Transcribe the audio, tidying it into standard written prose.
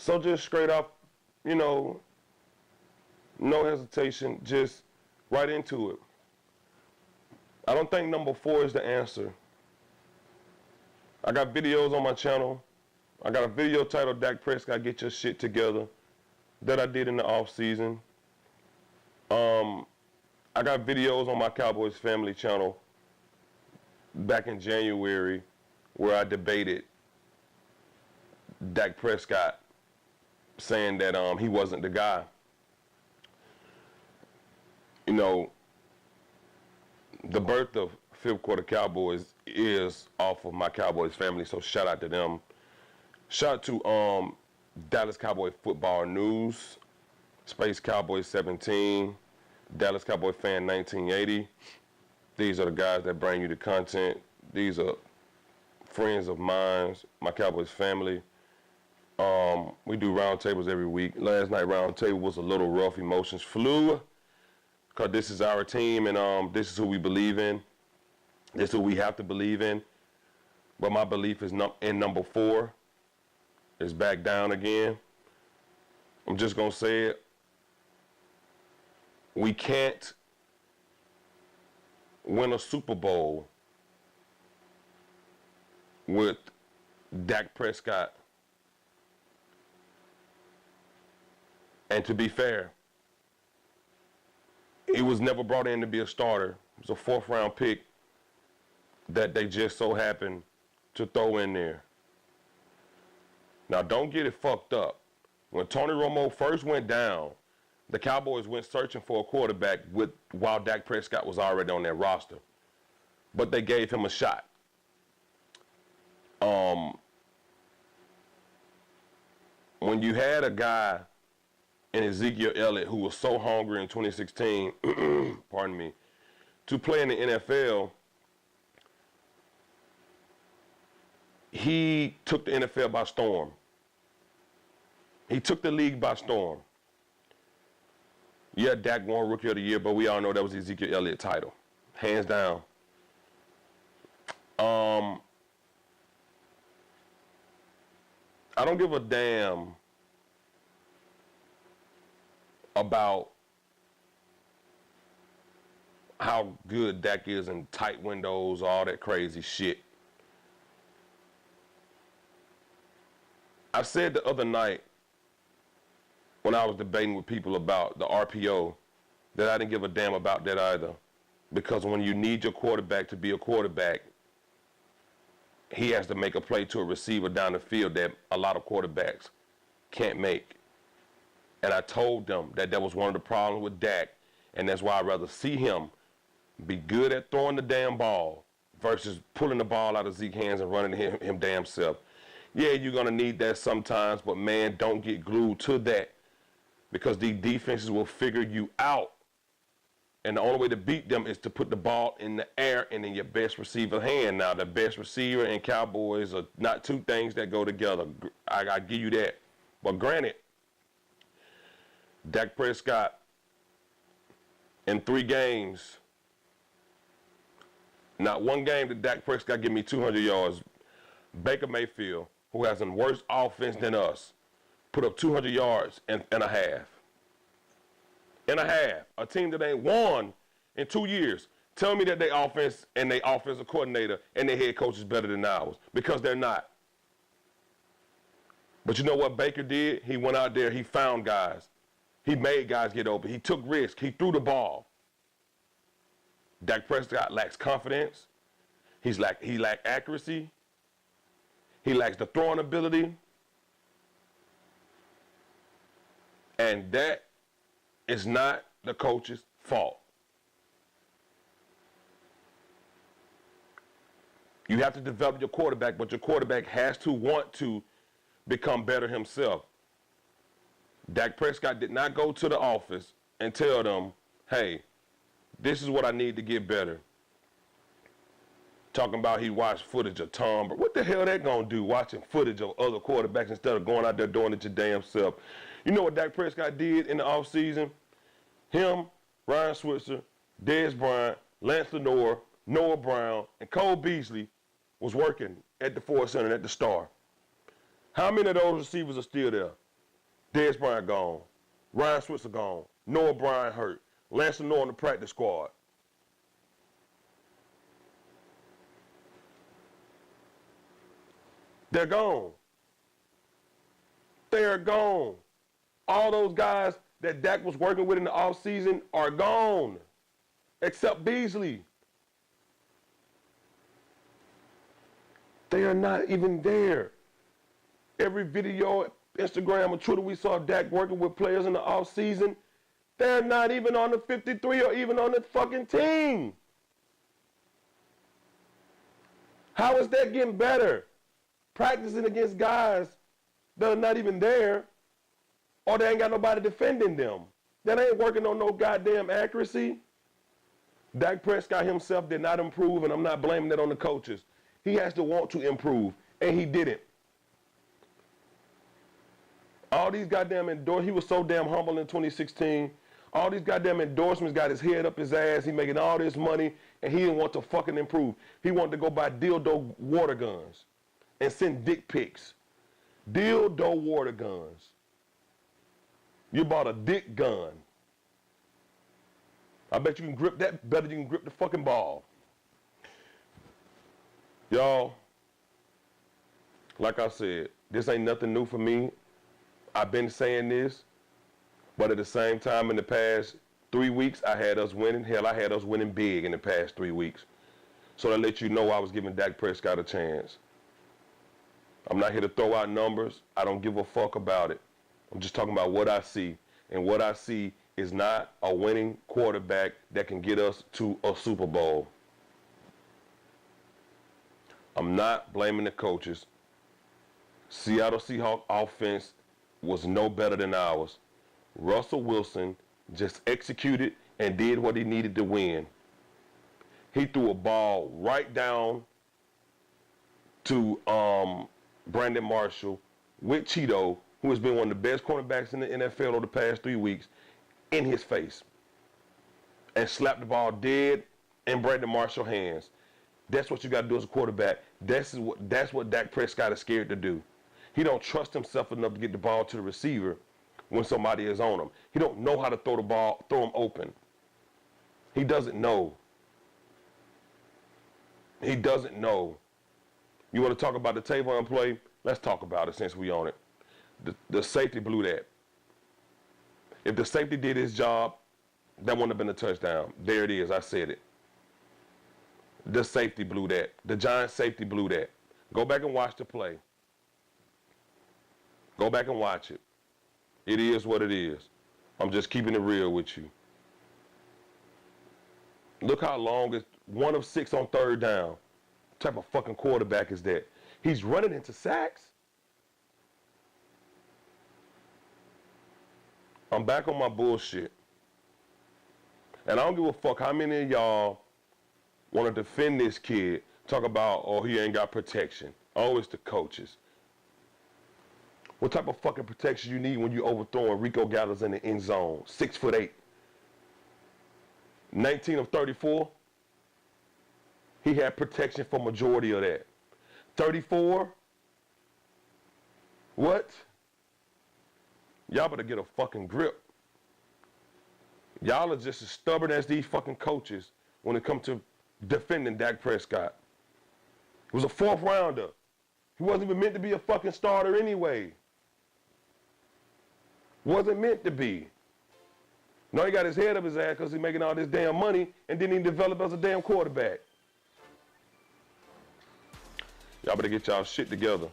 So just straight up, you know, no hesitation, just right into it. I don't think number 4 is the answer. I got videos on my channel. I got a video titled Dak Prescott, Get Your Shit Together that I did in the off season. I got videos on my Cowboys family channel back in January where I debated Dak Prescott saying that he wasn't the guy. You know, the birth of Fifth Quarter Cowboys is off of my Cowboys family, so shout out to them. Shout out to Dallas Cowboy Football News, Space Cowboy 17, Dallas Cowboy Fan 1980. These are the guys that bring you the content. These are friends of mine, my Cowboys family. We do roundtables every week. Last night roundtable was a little rough. Emotions flew because this is our team and this is who we believe in. This is who we have to believe in. But my belief is in number 4. It's back down again. I'm just going to say it. We can't win a Super Bowl with Dak Prescott. And to be fair, he was never brought in to be a starter. It was a 4th round pick that they just so happened to throw in there. Now, don't get it fucked up. When Tony Romo first went down, the Cowboys went searching for a quarterback while Dak Prescott was already on their roster. But they gave him a shot. When you had a guy in Ezekiel Elliott who was so hungry in 2016, pardon me, to play in the NFL, he took the NFL by storm. He took the league by storm. Yeah, Dak won Rookie of the Year, but we all know that was the Ezekiel Elliott title. Hands down. I don't give a damn about how good Dak is in tight windows, all that crazy shit. I said the other night when I was debating with people about the RPO that I didn't give a damn about that either. Because when you need your quarterback to be a quarterback, he has to make a play to a receiver down the field that a lot of quarterbacks can't make. And I told them that was one of the problems with Dak, and that's why I'd rather see him be good at throwing the damn ball versus pulling the ball out of Zeke's hands and running him damn self. Yeah, you're going to need that sometimes, but man, don't get glued to that because these defenses will figure you out. And the only way to beat them is to put the ball in the air and in your best receiver's hand. Now, the best receiver and Cowboys are not two things that go together. I give you that. But granted, Dak Prescott in 3 games, not one game did Dak Prescott give me 200 yards. Baker Mayfield, who has a worse offense than us, put up 200 yards and a half. And a half. A team that ain't won in 2 years. Tell me that their offense and their offensive coordinator and their head coach is better than ours. Because they're not. But you know what Baker did? He went out there, he found guys. He made guys get open. He took risks. He threw the ball. Dak Prescott lacks confidence. He lacked accuracy. He lacks the throwing ability. And that is not the coach's fault. You have to develop your quarterback, but your quarterback has to want to become better himself. Dak Prescott did not go to the office and tell them, hey, this is what I need to get better. Talking about he watched footage of Tom, but what the hell that gonna do, watching footage of other quarterbacks instead of going out there doing it your damn self? You know what Dak Prescott did in the offseason? Him, Ryan Switzer, Dez Bryant, Lance Lenore, Noah Brown, and Cole Beasley was working at the Ford Center at the Star. How many of those receivers are still there? Dez Bryant gone. Ryan Switzer gone. Noah Bryan hurt. Lance Lenore on the practice squad. They're gone. They're gone. All those guys that Dak was working with in the offseason are gone, except Beasley. They are not even there. Every video, Instagram, or Twitter we saw Dak working with players in the offseason, they're not even on the 53 or even on the fucking team. How is that getting better? Practicing against guys that are not even there, or they ain't got nobody defending them. That ain't working on no goddamn accuracy. Dak Prescott himself did not improve, and I'm not blaming that on the coaches. He has to want to improve, and he didn't. All these goddamn endorsements, he was so damn humble in 2016. All these goddamn endorsements got his head up his ass. He making all this money, and he didn't want to fucking improve. He wanted to go buy dildo water guns and send dick pics. Dildo water guns. You bought a dick gun. I bet you can grip that better than you can grip the fucking ball. Y'all, like I said, this ain't nothing new for me. I've been saying this, but at the same time in the past 3 weeks, I had us winning. Hell, I had us winning big in the past 3 weeks. So to let you know I was giving Dak Prescott a chance. I'm not here to throw out numbers. I don't give a fuck about it. I'm just talking about what I see. And what I see is not a winning quarterback that can get us to a Super Bowl. I'm not blaming the coaches. Seattle Seahawks offense was no better than ours. Russell Wilson just executed and did what he needed to win. He threw a ball right down to Brandon Marshall with Cheeto, who has been one of the best cornerbacks in the NFL over the past 3 weeks, in his face, and slapped the ball dead in Brandon Marshall's hands. That's what you got to do as a quarterback. That's what Dak Prescott is scared to do. He don't trust himself enough to get the ball to the receiver when somebody is on him. He don't know how to throw the ball, throw him open. He doesn't know. He doesn't know. You want to talk about the Tavon play? Let's talk about it since we on it. The safety blew that. If the safety did his job, that wouldn't have been a touchdown. There it is. I said it. The safety blew that. The Giants safety blew that. Go back and watch the play. Go back and watch it. It is what it is. I'm just keeping it real with you. Look how long it's 1 of 6 on 3rd down. What type of fucking quarterback is that? He's running into sacks. I'm back on my bullshit. And I don't give a fuck how many of y'all want to defend this kid, talk about, oh, he ain't got protection. Oh, it's the coaches. What type of fucking protection you need when you overthrowing Rico Gallows in the end zone? 6'8". 19 of 34. He had protection for majority of that. 34. What? Y'all better get a fucking grip. Y'all are just as stubborn as these fucking coaches when it comes to defending Dak Prescott. He was a 4th rounder. He wasn't even meant to be a fucking starter anyway. Wasn't meant to be. No, he got his head up his ass because he's making all this damn money and didn't even develop as a damn quarterback. Y'all better get y'all shit together.